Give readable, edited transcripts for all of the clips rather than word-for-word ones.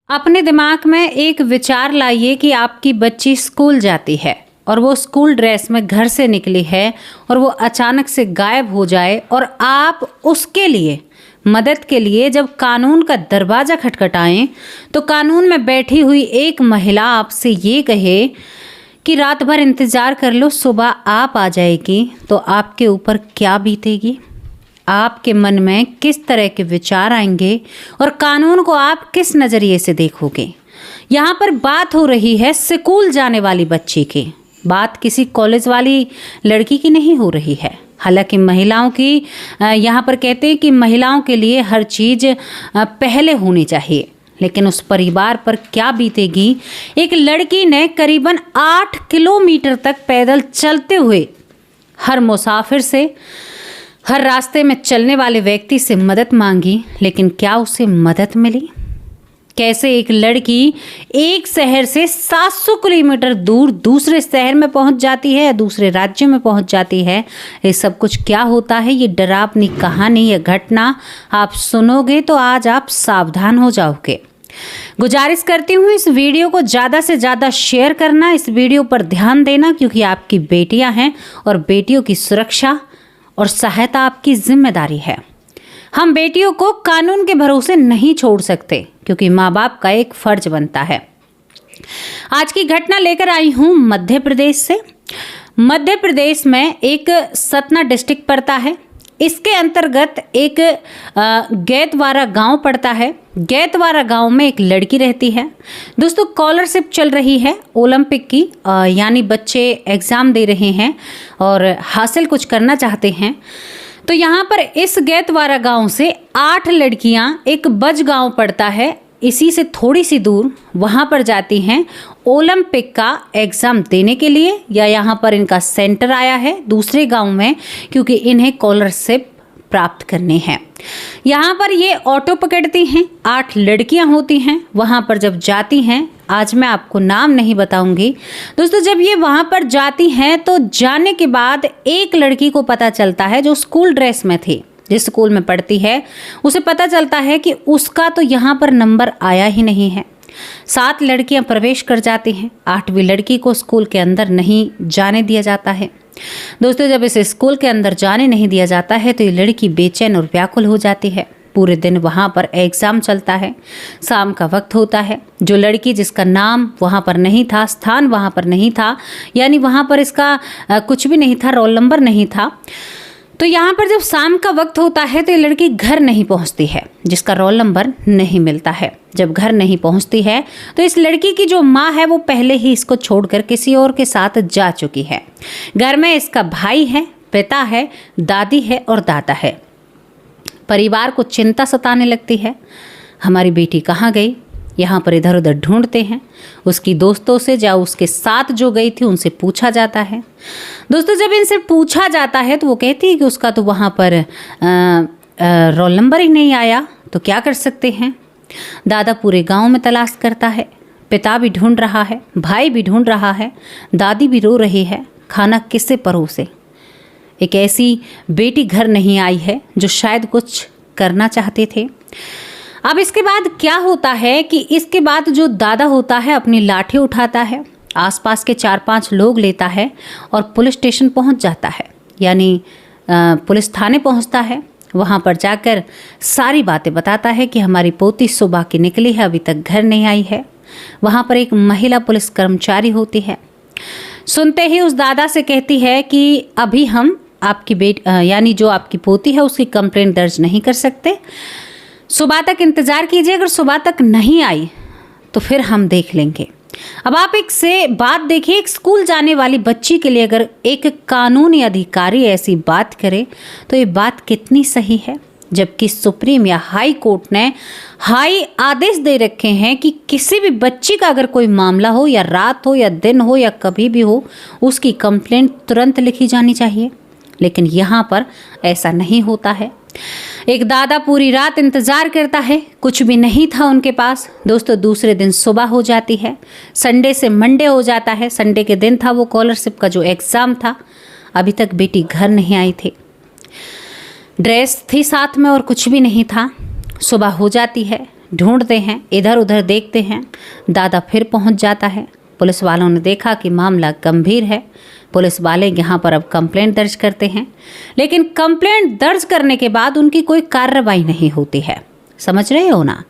अपने दिमाग में एक विचार लाइए कि आपकी बच्ची स्कूल जाती है और वो स्कूल ड्रेस में घर से निकली है और वो अचानक से गायब हो जाए और आप उसके लिए मदद के लिए जब कानून का दरवाज़ा खटखटाएं तो कानून में बैठी हुई एक महिला आपसे ये कहे कि रात भर इंतज़ार कर लो, सुबह आप आ जाएगी, तो आपके ऊपर क्या बीतेगी? आपके मन में किस तरह के विचार आएंगे और कानून को आप किस नज़रिए से देखोगे? यहाँ पर बात हो रही है स्कूल जाने वाली बच्ची की, बात किसी कॉलेज वाली लड़की की नहीं हो रही है। हालांकि महिलाओं की यहाँ पर कहते हैं कि महिलाओं के लिए हर चीज़ पहले होनी चाहिए, लेकिन उस परिवार पर क्या बीतेगी? एक लड़की ने करीबन 8 किलोमीटर तक पैदल चलते हुए हर मुसाफिर से, हर रास्ते में चलने वाले व्यक्ति से मदद मांगी, लेकिन क्या उसे मदद मिली? कैसे एक लड़की एक शहर से 700 किलोमीटर दूर दूसरे शहर में पहुंच जाती है या दूसरे राज्य में पहुंच जाती है? ये सब कुछ क्या होता है? ये डरावनी कहानी या घटना आप सुनोगे तो आज आप सावधान हो जाओगे। गुजारिश करती हूँ इस वीडियो को ज़्यादा से ज़्यादा शेयर करना, इस वीडियो पर ध्यान देना, क्योंकि आपकी बेटियाँ हैं और बेटियों की सुरक्षा और सहायता आपकी जिम्मेदारी है। हम बेटियों को कानून के भरोसे नहीं छोड़ सकते, क्योंकि माँ बाप का एक फर्ज बनता है। आज की घटना लेकर आई हूँ मध्य प्रदेश से। मध्य प्रदेश में एक सतना डिस्ट्रिक्ट पड़ता है, इसके अंतर्गत एक गैतवारा गांव पड़ता है। गैतवारा गांव में एक लड़की रहती है। दोस्तों, स्कॉलरशिप चल रही है ओलंपिक की, यानी बच्चे एग्ज़ाम दे रहे हैं और हासिल कुछ करना चाहते हैं। तो यहाँ पर इस गैतवारा गांव से 8 लड़कियाँ एक बज गांव पड़ता है, इसी से थोड़ी सी दूर, वहाँ पर जाती हैं ओलंपिक का एग्ज़ाम देने के लिए, या यहाँ पर इनका सेंटर आया है दूसरे गांव में, क्योंकि इन्हें स्कॉलरशिप प्राप्त करनी है। यहाँ पर ये ऑटो पकड़ती हैं, 8 लड़कियाँ होती हैं। वहाँ पर जब जाती हैं, आज मैं आपको नाम नहीं बताऊंगी दोस्तों, जब ये वहाँ पर जाती हैं तो जाने के बाद एक लड़की को पता चलता है जो स्कूल ड्रेस में थी, जिस स्कूल में पढ़ती है, उसे पता चलता है कि उसका तो यहाँ पर नंबर आया ही नहीं है। 7 लड़कियां प्रवेश कर जाती हैं, 8वीं लड़की को स्कूल के अंदर नहीं जाने दिया जाता है। दोस्तों, जब इसे स्कूल के अंदर जाने नहीं दिया जाता है तो ये लड़की बेचैन और व्याकुल हो जाती है। पूरे दिन वहाँ पर एग्ज़ाम चलता है, शाम का वक्त होता है। जो लड़की जिसका नाम वहाँ पर नहीं था, स्थान वहाँ पर नहीं था, यानी वहाँ पर इसका कुछ भी नहीं था, रोल नंबर नहीं था, तो यहाँ पर जब शाम का वक्त होता है तो ये लड़की घर नहीं पहुँचती है, जिसका रोल नंबर नहीं मिलता है। जब घर नहीं पहुँचती है तो इस लड़की की जो माँ है वो पहले ही इसको छोड़कर किसी और के साथ जा चुकी है। घर में इसका भाई है, पिता है, दादी है और दादा है। परिवार को चिंता सताने लगती है, हमारी बेटी कहाँ गई? यहाँ पर इधर उधर ढूंढते हैं। उसकी दोस्तों से या उसके साथ जो गई थी उनसे पूछा जाता है। दोस्तों, जब इनसे पूछा जाता है तो वो कहती है कि उसका तो वहाँ पर रोल नंबर ही नहीं आया, तो क्या कर सकते हैं। दादा पूरे गांव में तलाश करता है, पिता भी ढूंढ रहा है, भाई भी ढूंढ रहा है, दादी भी रो रही है, खाना किससे परोसे। एक ऐसी बेटी घर नहीं आई है जो शायद कुछ करना चाहते थे। अब इसके बाद क्या होता है कि इसके बाद जो दादा होता है अपनी लाठी उठाता है, आसपास के 4-5 लोग लेता है और पुलिस स्टेशन पहुंच जाता है, यानी पुलिस थाने पहुंचता है। वहां पर जाकर सारी बातें बताता है कि हमारी पोती सुबह की निकली है, अभी तक घर नहीं आई है। वहां पर एक महिला पुलिस कर्मचारी होती है, सुनते ही उस दादा से कहती है कि अभी हम आपकी यानी जो आपकी पोती है उसकी कंप्लेंट दर्ज नहीं कर सकते, सुबह तक इंतज़ार कीजिए, अगर सुबह तक नहीं आई तो फिर हम देख लेंगे। अब आप एक से बात देखिए, एक स्कूल जाने वाली बच्ची के लिए अगर एक कानूनी अधिकारी ऐसी बात करे तो ये बात कितनी सही है, जबकि सुप्रीम या हाई कोर्ट ने हाई आदेश दे रखे हैं कि किसी भी बच्ची का अगर कोई मामला हो, या रात हो या दिन हो या कभी भी हो, उसकी कंप्लेंट तुरंत लिखी जानी चाहिए। लेकिन यहाँ पर ऐसा नहीं होता है। एक दादा पूरी रात इंतज़ार करता है, कुछ भी नहीं था उनके पास। दोस्तों, दूसरे दिन सुबह हो जाती है, संडे से मंडे हो जाता है। संडे के दिन था वो स्कॉलरशिप का जो एग्ज़ाम था, अभी तक बेटी घर नहीं आई थी। ड्रेस थी साथ में और कुछ भी नहीं था। सुबह हो जाती है, ढूंढते हैं, इधर उधर देखते हैं। दादा फिर पहुंच जाता है। पुलिस वालों ने देखा कि मामला गंभीर है। पुलिस वाले यहाँ पर अब कंप्लेंट दर्ज करते हैं, लेकिन कंप्लेंट दर्ज करने के बाद उनकी कोई कार्रवाई नहीं होती है। समझ रहे हो ना?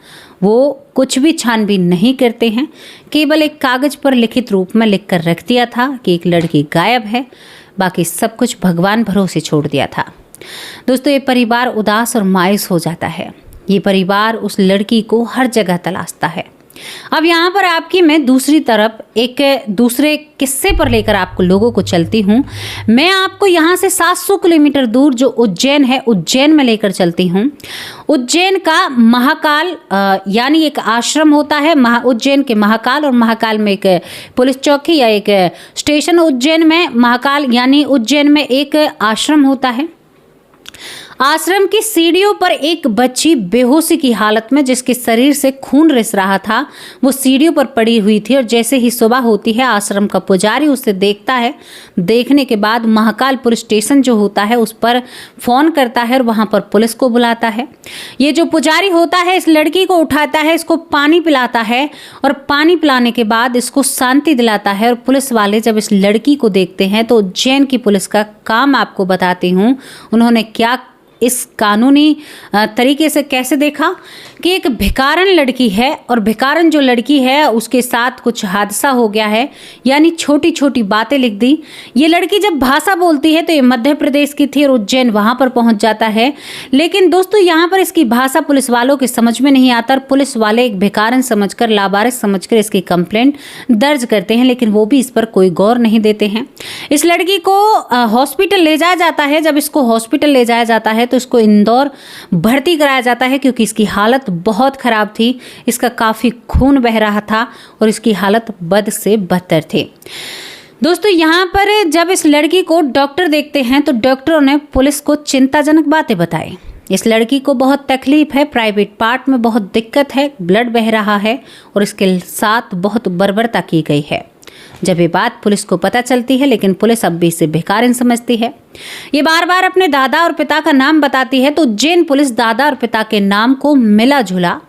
वो कुछ भी छानबीन नहीं करते हैं, केवल एक कागज पर लिखित रूप में लिख कर रख दिया था कि एक लड़की गायब है, बाकी सब कुछ भगवान भरोसे छोड़ दिया था। दोस्तों, ये परिवार उदास और मायूस हो जाता है। ये परिवार उस लड़की को हर जगह तलाशता है। अब यहाँ पर आपकी मैं दूसरी तरफ एक दूसरे किस्से पर लेकर आपको लोगों को चलती हूँ। मैं आपको यहाँ से 700 किलोमीटर दूर जो उज्जैन है, उज्जैन में लेकर चलती हूँ। उज्जैन का महाकाल यानी एक आश्रम होता है। उज्जैन के महाकाल, और महाकाल में एक पुलिस चौकी या एक स्टेशन। उज्जैन में महाकाल यानी उज्जैन में एक आश्रम होता है। आश्रम की सीढ़ियों पर एक बच्ची बेहोशी की हालत में, जिसके शरीर से खून रिस रहा था, वो सीढ़ियों पर पड़ी हुई थी। और जैसे ही सुबह होती है, आश्रम का पुजारी उसे देखता है। देखने के बाद महाकाल पुलिस स्टेशन जो होता है उस पर फोन करता है और वहां पर पुलिस को बुलाता है। ये जो पुजारी होता है इस लड़की को उठाता है, इसको पानी पिलाता है और पानी पिलाने के बाद इसको शांति दिलाता है। और पुलिस वाले जब इस लड़की को देखते हैं तो उज्जैन की पुलिस का काम आपको बताती हूँ, उन्होंने क्या इस कानूनी तरीके से कैसे देखा कि एक भिखारन लड़की है, और भिखारन जो लड़की है उसके साथ कुछ हादसा हो गया है, यानी छोटी छोटी बातें लिख दी। ये लड़की जब भाषा बोलती है तो ये मध्य प्रदेश की थी और उज्जैन वहाँ पर पहुँच जाता है। लेकिन दोस्तों, यहाँ पर इसकी भाषा पुलिस वालों के समझ में नहीं आता। पुलिस वाले एक भिखारन समझकर, लावारिस समझकर इसकी कंप्लेंट दर्ज करते हैं, लेकिन वो भी इस पर कोई गौर नहीं देते हैं। इस लड़की को हॉस्पिटल ले जाया जाता है। जब इसको हॉस्पिटल ले जाया जाता है तो इसको इंदौर भर्ती कराया जाता है, क्योंकि इसकी हालत बहुत खराब थी। इसका काफ़ी खून बह रहा था और इसकी हालत बद से बदतर थी। दोस्तों, यहाँ पर जब इस लड़की को डॉक्टर देखते हैं तो डॉक्टरों ने पुलिस को चिंताजनक बातें बताई। इस लड़की को बहुत तकलीफ है, प्राइवेट पार्ट में बहुत दिक्कत है, ब्लड बह रहा है और इसके साथ बहुत बर्बरता की गई है। जब ये बात पुलिस को पता चलती है, लेकिन पुलिस अब भी इसे भिखारिन समझती है। ये बार बार अपने दादा और पिता का नाम बताती है, तो उज्जैन पुलिस दादा और पिता के नाम को मिला जुला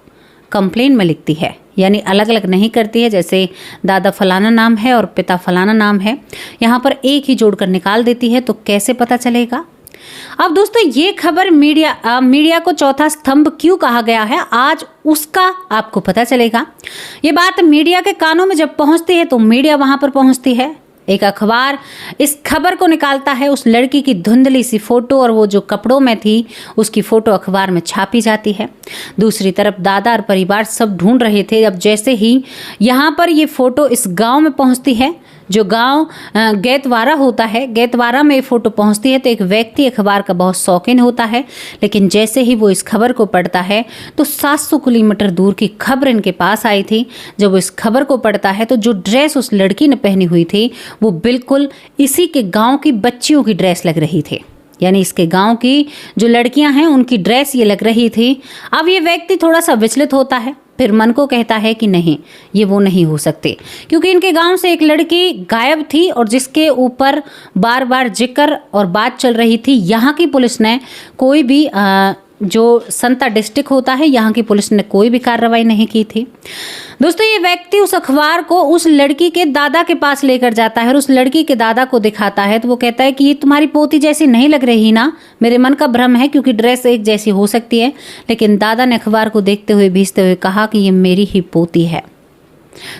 कंप्लेन में लिखती है, यानी अलग अलग नहीं करती है। जैसे दादा फलाना नाम है और पिता फलाना नाम है, यहाँ पर एक ही जोड़कर निकाल देती है। तो कैसे पता चलेगा? अब दोस्तों, ये खबर मीडिया को चौथा स्तंभ क्यों कहा गया है, आज उसका आपको पता चलेगा। ये बात मीडिया के कानों में जब पहुंचती है तो मीडिया वहां पर पहुंचती है। एक अखबार इस खबर को निकालता है। उस लड़की की धुंधली सी फोटो और वो जो कपड़ों में थी उसकी फोटो अखबार में छापी जाती है। दूसरी तरफ दादा और परिवार सब ढूंढ रहे थे। अब जैसे ही यहाँ पर ये फोटो इस गांव में पहुँचती है, जो गांव गैतवारा होता है, गैतवारा में ये फोटो पहुंचती है, तो एक व्यक्ति अखबार का बहुत शौकीन होता है। लेकिन जैसे ही वो इस खबर को पढ़ता है तो 700 किलोमीटर दूर की खबर इनके पास आई थी। जब वो इस खबर को पढ़ता है तो जो ड्रेस उस लड़की ने पहनी हुई थी वो बिल्कुल इसी के गांव की बच्चियों की ड्रेस लग रही थी, यानी इसके गांव की जो लड़कियां हैं उनकी ड्रेस ये लग रही थी। अब ये व्यक्ति थोड़ा सा विचलित होता है, फिर मन को कहता है कि नहीं, ये वो नहीं हो सकते, क्योंकि इनके गांव से एक लड़की गायब थी और जिसके ऊपर बार बार जिक्र और बात चल रही थी। यहाँ की पुलिस ने कोई भी जो संता डिस्ट्रिक्ट होता है, यहाँ की पुलिस ने कोई भी कार्रवाई नहीं की थी। दोस्तों, ये व्यक्ति उस अखबार को उस लड़की के दादा के पास लेकर जाता है और उस लड़की के दादा को दिखाता है। तो वो कहता है कि ये तुम्हारी पोती जैसी नहीं लग रही ना, मेरे मन का भ्रम है, क्योंकि ड्रेस एक जैसी हो सकती है। लेकिन दादा ने अखबार को देखते हुए भीजते हुए कहा कि ये मेरी ही पोती है।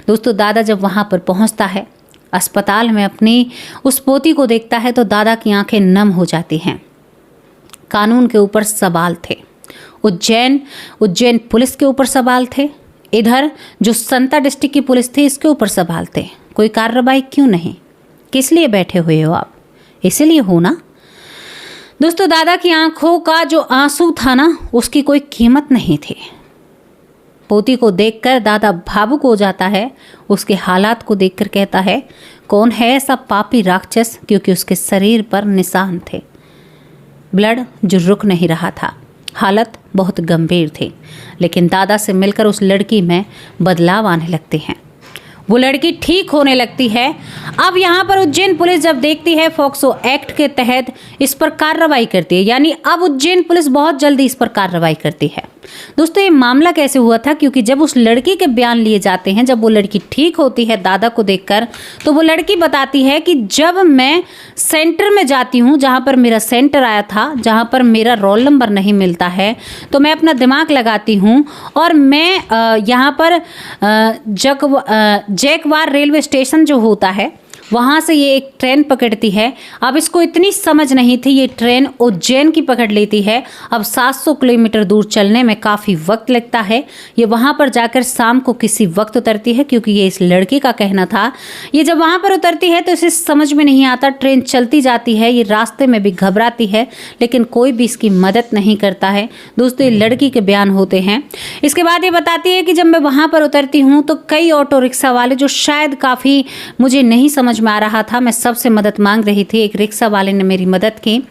दोस्तों, दादा जब वहाँ पर पहुँचता है, अस्पताल में अपनी उस पोती को देखता है, तो दादा की आंखें नम हो जाती हैं। कानून के ऊपर सवाल थे, उज्जैन पुलिस के ऊपर सवाल थे, इधर जो संता डिस्ट्रिक्ट की पुलिस थी इसके ऊपर सवाल थे। कोई कार्रवाई क्यों नहीं? किस लिए बैठे हुए हो आप? इसीलिए हो ना। दोस्तों, दादा की आंखों का जो आंसू था ना, उसकी कोई कीमत नहीं थी। पोती को देखकर दादा भावुक हो जाता है। उसके हालात को देखकर कहता है, कौन है ऐसा पापी राक्षस? क्योंकि उसके शरीर पर निशान थे, ब्लड जो रुक नहीं रहा था, हालत बहुत गंभीर थी। लेकिन दादा से मिलकर उस लड़की में बदलाव आने लगते हैं, वो लड़की ठीक होने लगती है। अब यहाँ पर उज्जैन पुलिस जब देखती है, फोक्सो एक्ट के तहत इस पर कार्रवाई करती है, यानी अब उज्जैन पुलिस बहुत जल्दी इस पर कार्रवाई करती है। दोस्तों ये मामला कैसे हुआ था, क्योंकि जब उस लड़की के बयान लिए जाते हैं, जब वो लड़की ठीक होती है दादा को देखकर, तो वो लड़की बताती है कि जब मैं सेंटर में जाती हूँ, जहाँ पर मेरा सेंटर आया था, जहाँ पर मेरा रोल नंबर नहीं मिलता है, तो मैं अपना दिमाग लगाती हूँ और मैं यहाँ पर जैकवार रेलवे स्टेशन जो होता है वहाँ से ये एक ट्रेन पकड़ती है। अब इसको इतनी समझ नहीं थी, ये ट्रेन उज्जैन की पकड़ लेती है। अब 700 किलोमीटर दूर चलने में काफ़ी वक्त लगता है। ये वहाँ पर जाकर शाम को किसी वक्त उतरती है, क्योंकि ये इस लड़की का कहना था। ये जब वहाँ पर उतरती है तो इसे समझ में नहीं आता, ट्रेन चलती जाती है, ये रास्ते में भी घबराती है, लेकिन कोई भी इसकी मदद नहीं करता है। दोस्तों ये लड़की के बयान होते हैं। इसके बाद ये बताती है कि जब मैं वहाँ पर उतरती हूँ तो कई ऑटो रिक्शा वाले, जो शायद काफ़ी मुझे नहीं समझ में आ रहा था, मैं सबसे मदद मांग रही थी, एक रिक्शा वाले ने मेरी मदद की।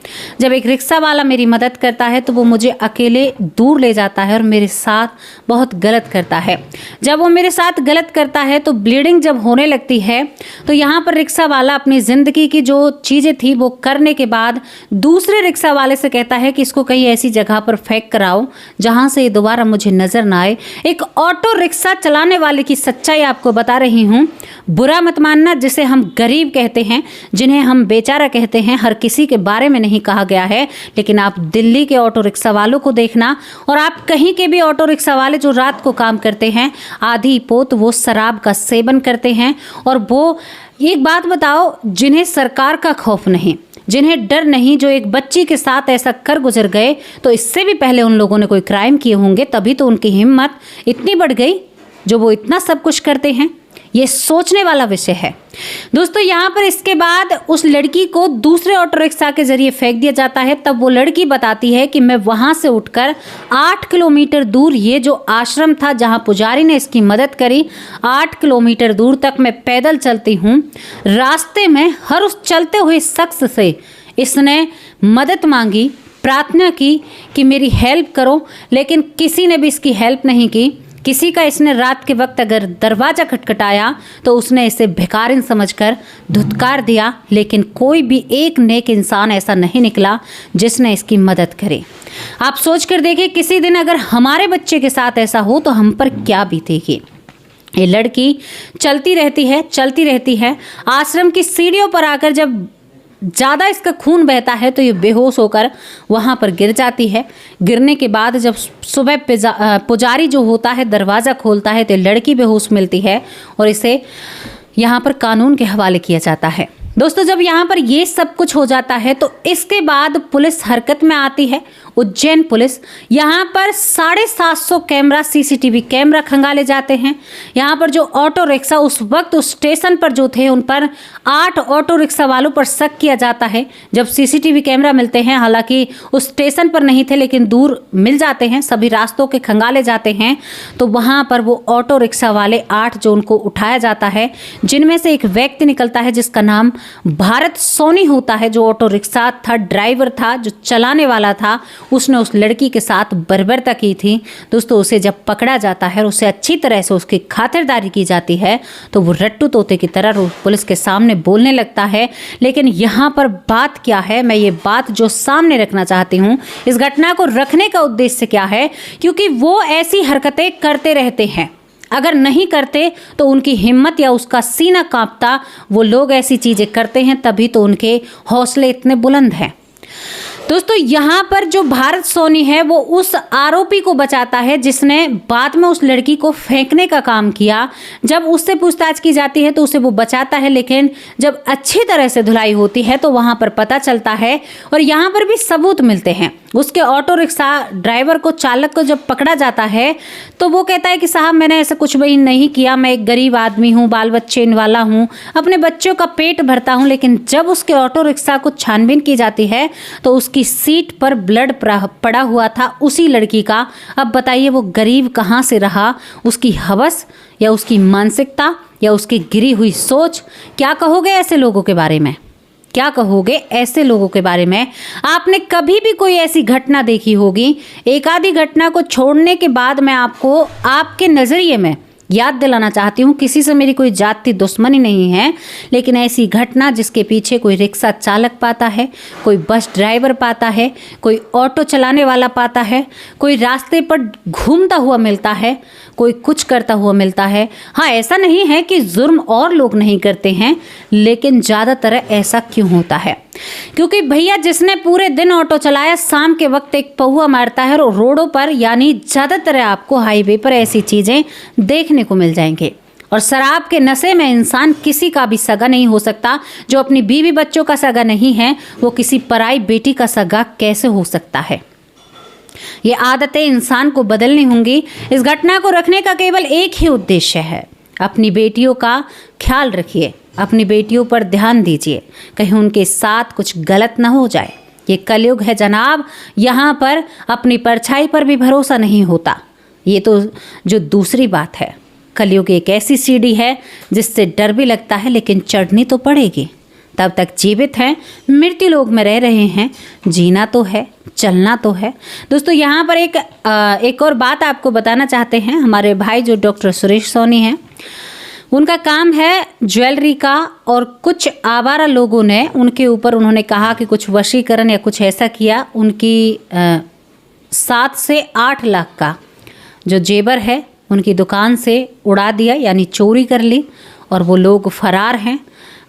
जब एक रिक्शा वाला मेरी मदद करता है तो वो मुझे अकेले दूर ले जाता है और मेरे साथ बहुत गलत करता है। जब वो मेरे साथ गलत करता है तो ब्लीडिंग जब होने लगती है तो यहाँ पर रिक्शा वाला अपनी ज़िंदगी की जो चीज़ें थी वो करने के बाद दूसरे रिक्शा वाले से कहता है कि इसको कहीं ऐसी जगह पर फेंक कर आओ जहाँ से ये दोबारा मुझे नज़र ना आए। एक ऑटो रिक्शा चलाने वाले की सच्चाई आपको बता रही हूँ। बुरा मत मानना, जिसे हम गरीब कहते हैं, जिन्हें हम बेचारा कहते हैं, हर किसी के बारे में नहीं कहा गया है। लेकिन आप दिल्ली के ऑटो रिक्शा वालों को देखना, और आप कहीं के भी ऑटो रिक्शा वाले जो रात को काम करते हैं, आधी पोत वो शराब का सेवन करते हैं। और वो एक बात बताओ, जिन्हें सरकार का खौफ नहीं, जिन्हें डर नहीं, जो एक बच्ची के साथ ऐसा कर गुजर गए, तो इससे भी पहले उन लोगों ने कोई क्राइम किए होंगे, तभी तो उनकी हिम्मत इतनी बढ़ गई जो वो इतना सब कुछ करते हैं। ये सोचने वाला विषय है दोस्तों। यहाँ पर इसके बाद उस लड़की को दूसरे ऑटो रिक्शा के जरिए फेंक दिया जाता है। तब वो लड़की बताती है कि मैं वहाँ से उठकर 8 किलोमीटर दूर, ये जो आश्रम था जहाँ पुजारी ने इसकी मदद करी, 8 किलोमीटर दूर तक मैं पैदल चलती हूँ। रास्ते में हर उस चलते हुए शख्स से इसने मदद मांगी, प्रार्थना की कि मेरी हेल्प करो, लेकिन किसी ने भी इसकी हेल्प नहीं की। किसी का इसने रात के वक्त अगर दरवाज़ा खटखटाया तो उसने इसे भिखारिन समझकर धुतकार दिया, लेकिन कोई भी एक नेक इंसान ऐसा नहीं निकला जिसने इसकी मदद करे। आप सोच कर देखिए, किसी दिन अगर हमारे बच्चे के साथ ऐसा हो तो हम पर क्या बीतेगी। ये लड़की चलती रहती है। आश्रम की सीढ़ियों पर आकर जब ज़्यादा इसका खून बहता है तो ये बेहोश होकर वहाँ पर गिर जाती है। गिरने के बाद जब सुबह पुजारी जो होता है दरवाज़ा खोलता है तो लड़की बेहोश मिलती है और इसे यहाँ पर कानून के हवाले किया जाता है। दोस्तों जब यहाँ पर ये सब कुछ हो जाता है तो इसके बाद पुलिस हरकत में आती है। उज्जैन पुलिस, यहाँ पर 750 कैमरा सीसीटीवी कैमरा खंगाले जाते हैं। यहाँ पर जो ऑटो रिक्शा उस वक्त उस स्टेशन पर जो थे उन पर 8 ऑटो रिक्शा वालों पर शक किया जाता है। जब सीसीटीवी कैमरा मिलते हैं, हालांकि उस स्टेशन पर नहीं थे लेकिन दूर मिल जाते हैं, सभी रास्तों के खंगाले जाते हैं, तो वहाँ पर वो ऑटो रिक्शा वाले 8 जो उनको उठाया जाता है, जिनमें से एक व्यक्ति निकलता है जिसका नाम भारत सोनी होता है, जो ऑटो रिक्शा था, ड्राइवर था, जो चलाने वाला था। उसने उस लड़की के साथ बर्बरता की थी। दोस्तों उसे जब पकड़ा जाता है और उसे अच्छी तरह से उसकी खातिरदारी की जाती है तो वो रट्टू तोते की तरह पुलिस के सामने बोलने लगता है। लेकिन यहाँ पर बात क्या है, मैं ये बात जो सामने रखना चाहती हूँ, इस घटना को रखने का उद्देश्य क्या है, क्योंकि वो ऐसी हरकतें करते रहते हैं। अगर नहीं करते तो उनकी हिम्मत या उसका सीना कांपता। वो लोग ऐसी चीज़ें करते हैं तभी तो उनके हौसले इतने बुलंद हैं। दोस्तों यहाँ पर जो भारत सोनी है वो उस आरोपी को बचाता है जिसने बाद में उस लड़की को फेंकने का काम किया। जब उससे पूछताछ की जाती है तो उसे वो बचाता है, लेकिन जब अच्छी तरह से धुलाई होती है तो वहाँ पर पता चलता है और यहाँ पर भी सबूत मिलते हैं। उसके ऑटो रिक्शा ड्राइवर को, चालक को जब पकड़ा जाता है तो वो कहता है कि साहब मैंने ऐसा कुछ भी नहीं किया, मैं एक गरीब आदमी हूँ, बाल बच्चे वाला हूँ, अपने बच्चों का पेट भरता हूँ। लेकिन जब उसके ऑटो रिक्शा को छानबीन की जाती है तो उसकी सीट पर ब्लड पड़ा हुआ था उसी लड़की का। अब बताइए वो गरीब कहाँ से रहा, उसकी हवस या उसकी मानसिकता या उसकी गिरी हुई सोच। क्या कहोगे ऐसे लोगों के बारे में, क्या कहोगे ऐसे लोगों के बारे में? आपने कभी भी कोई ऐसी घटना देखी होगी? एक आधी घटना को छोड़ने के बाद मैं आपको आपके नज़रिए में याद दिलाना चाहती हूँ, किसी से मेरी कोई जाति दुश्मनी नहीं है, लेकिन ऐसी घटना जिसके पीछे कोई रिक्शा चालक पाता है, कोई बस ड्राइवर पाता है, कोई ऑटो चलाने वाला पाता है, कोई रास्ते पर घूमता हुआ मिलता है, कोई कुछ करता हुआ मिलता है। हाँ, ऐसा नहीं है कि जुर्म और लोग नहीं करते हैं, लेकिन ज़्यादातर ऐसा क्यों होता है? क्योंकि भैया जिसने पूरे दिन ऑटो चलाया, शाम के वक्त एक पौआ मारता है और रोडों पर यानी ज़्यादातर आपको हाईवे पर ऐसी चीज़ें देखने को मिल जाएंगे। और शराब के नशे में इंसान किसी का भी सगा नहीं हो सकता। जो अपनी बीवी बच्चों का सगा नहीं है, वो किसी पराई बेटी का सगा कैसे हो सकता है? ये आदतें इंसान को बदलनी होंगी। इस घटना को रखने का केवल एक ही उद्देश्य है, अपनी बेटियों का ख्याल रखिए, अपनी बेटियों पर ध्यान दीजिए, कहीं उनके साथ कुछ गलत ना हो जाए। ये कलयुग है जनाब, यहाँ पर अपनी परछाई पर भी भरोसा नहीं होता। ये तो जो दूसरी बात है, कलयुग एक ऐसी सीढ़ी है जिससे डर भी लगता है, लेकिन चढ़नी तो पड़ेगी। तब तक जीवित हैं, मृत्यु लोक में रह रहे हैं, जीना तो है, चलना तो है। दोस्तों, यहाँ पर एक और बात आपको बताना चाहते हैं। हमारे भाई जो डॉक्टर सुरेश सोनी हैं, उनका काम है ज्वेलरी का, और कुछ आवारा लोगों ने उनके ऊपर उन्होंने कहा कि कुछ वशीकरण या कुछ ऐसा किया। उनकी 7 से 8 लाख का जो जेवर है उनकी दुकान से उड़ा दिया, यानी चोरी कर ली, और वो लोग फरार हैं।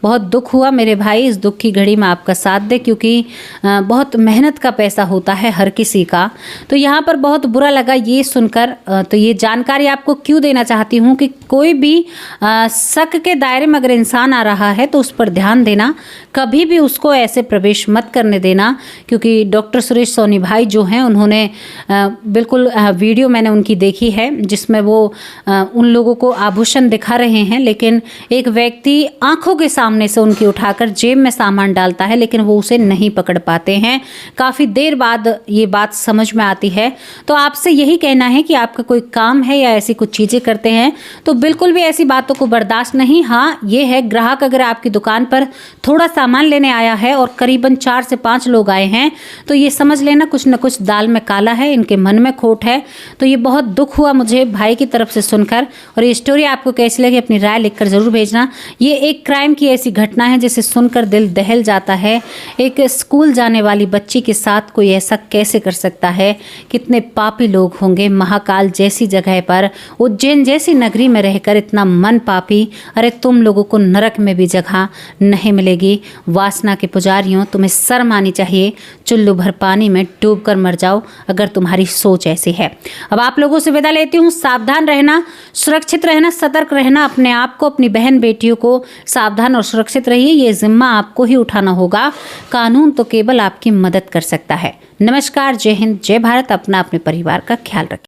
बहुत दुख हुआ मेरे भाई, इस दुख की घड़ी में आपका साथ दे, क्योंकि बहुत मेहनत का पैसा होता है हर किसी का। तो यहाँ पर बहुत बुरा लगा ये सुनकर। तो ये जानकारी आपको क्यों देना चाहती हूँ कि कोई भी शक के दायरे में अगर इंसान आ रहा है तो उस पर ध्यान देना, कभी भी उसको ऐसे प्रवेश मत करने देना। क्योंकि डॉक्टर सुरेश सोनी भाई जो हैं, उन्होंने बिल्कुल वीडियो मैंने उनकी देखी है जिसमें वो उन लोगों को आभूषण दिखा रहे हैं, लेकिन एक व्यक्ति आंखों के सामने से उनकी उठाकर जेब में सामान डालता है, लेकिन वो उसे नहीं पकड़ पाते हैं। काफ़ी देर बाद ये बात समझ में आती है। तो आपसे यही कहना है कि आपका कोई काम है या ऐसी कुछ चीज़ें करते हैं तो बिल्कुल भी ऐसी बातों को बर्दाश्त नहीं। हाँ, ये है, ग्राहक अगर आपकी दुकान पर थोड़ा सामान लेने आया है और करीबन 4 से 5 लोग आए हैं, तो ये समझ लेना कुछ न कुछ दाल में काला है, इनके मन में खोट है। तो ये बहुत दुख हुआ मुझे भाई की तरफ से सुनकर। और ये स्टोरी आपको कैसी लगी, अपनी राय लिखकर ज़रूर भेजना। ये एक क्राइम की ऐसी घटना है जिसे सुनकर दिल दहल जाता है। एक स्कूल जाने वाली बच्ची के साथ कोई ऐसा कैसे कर सकता है? कितने पापी लोग होंगे महाकाल जैसी जगह पर, उज्जैन जैसी नगरी में रहकर इतना मन पापी। अरे तुम लोगों को नरक में भी जगह नहीं मिलेगी। वासना के पुजारियों, तुम्हें शर्म आनी चाहिए। चुल्लू भर पानी में डूब कर मर जाओ अगर तुम्हारी सोच ऐसी है। अब आप लोगों से विदा लेती हूँ। सावधान रहना, सुरक्षित रहना, सतर्क रहना, अपने आप को, अपनी बहन बेटियों को सावधान और सुरक्षित रहिए। ये जिम्मा आपको ही उठाना होगा, कानून तो केवल आपकी मदद कर सकता है। नमस्कार, जय हिंद, जय भारत। अपना अपने परिवार का ख्याल रखें।